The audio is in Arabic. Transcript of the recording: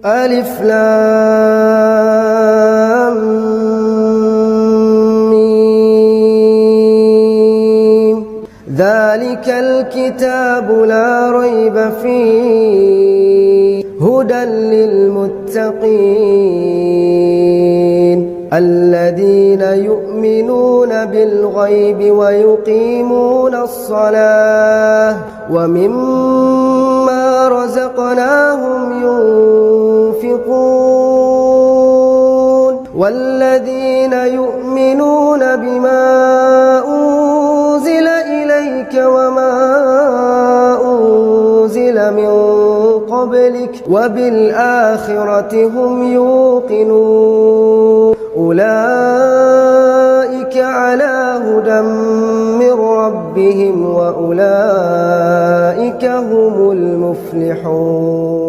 ألف لام ميم. ذلك الكتاب لا ريب فيه هدى للمتقين الذين يؤمنون بالغيب ويقيمون الصلاة ومما رزقناهم ينفقون والذين يؤمنون بما أنزل إليك وما أنزل من قبلك وبالآخرة هم يوقنون أولئك على هدى من ربهم وأولئك هم المفلحون.